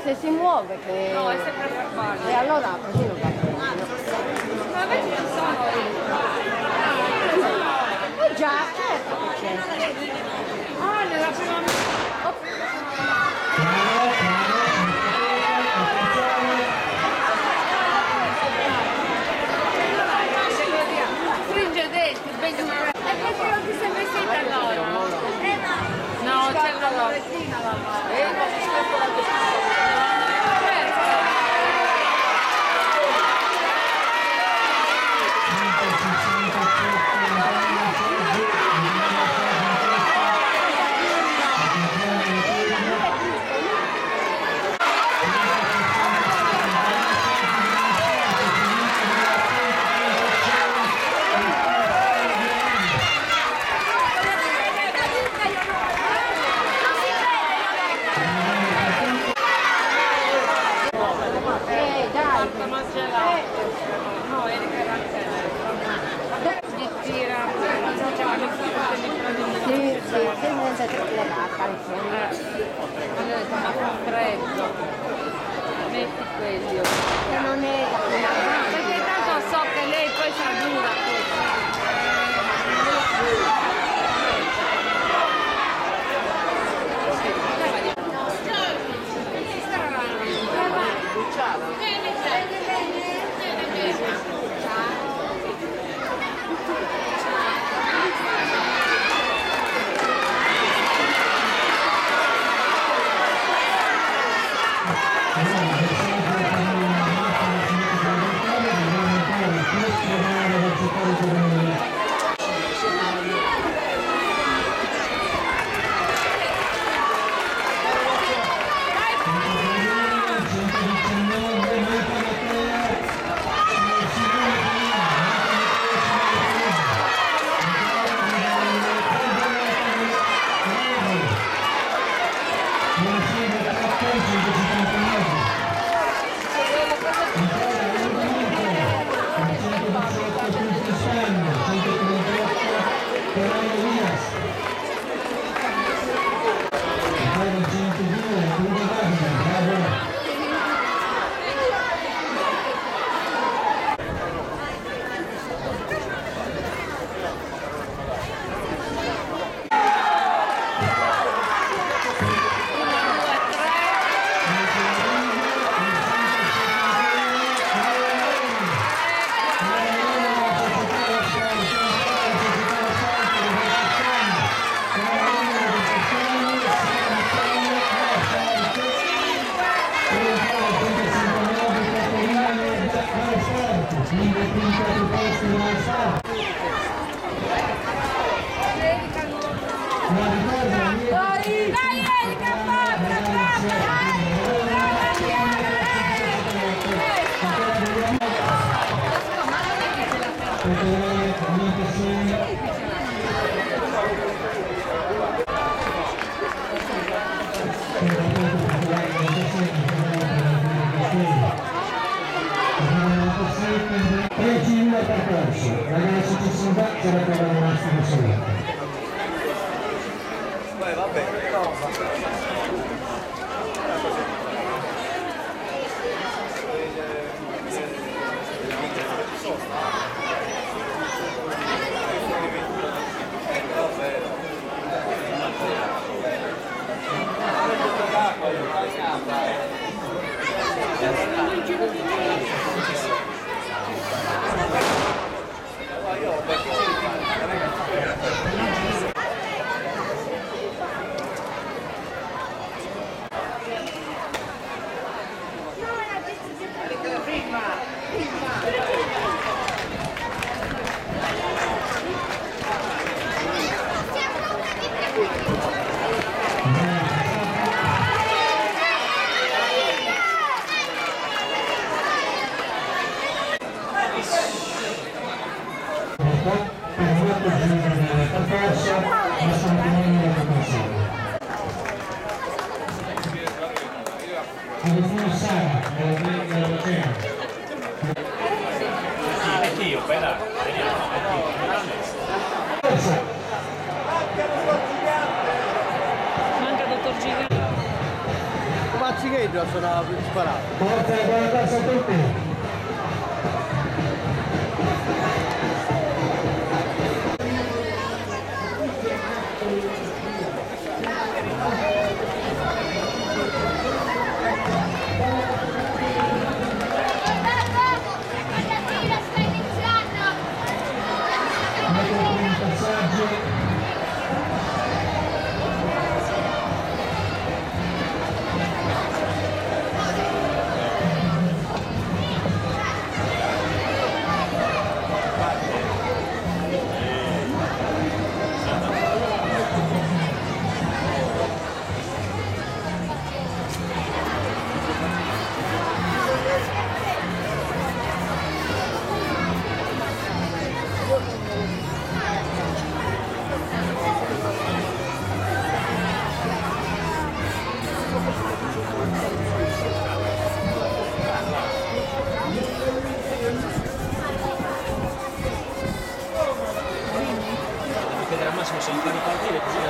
se si muove che... No, è sempre fermato. E allora così non va bene. Ma invece non sono Già, certo che c'è. Ah, nella prima... Stringe i denti, meglio una... E perché non ti sei vestita allora? No, c'è una lavorettina là. No, Erika era anche di tira, Sì, niente legata, insomma. allora detto, ma fa freddo, metti quelli. Che non è da Perché tanto so che lei poi si dura Ragazzi ci si va, ce la trovano un attimo solo. Vabbè, Anch'io, bella. Manca dottor Giga. Mazzichetti. già sono sparato. Forza e buona corsa a tutti. Al massimo se li fanno partire così è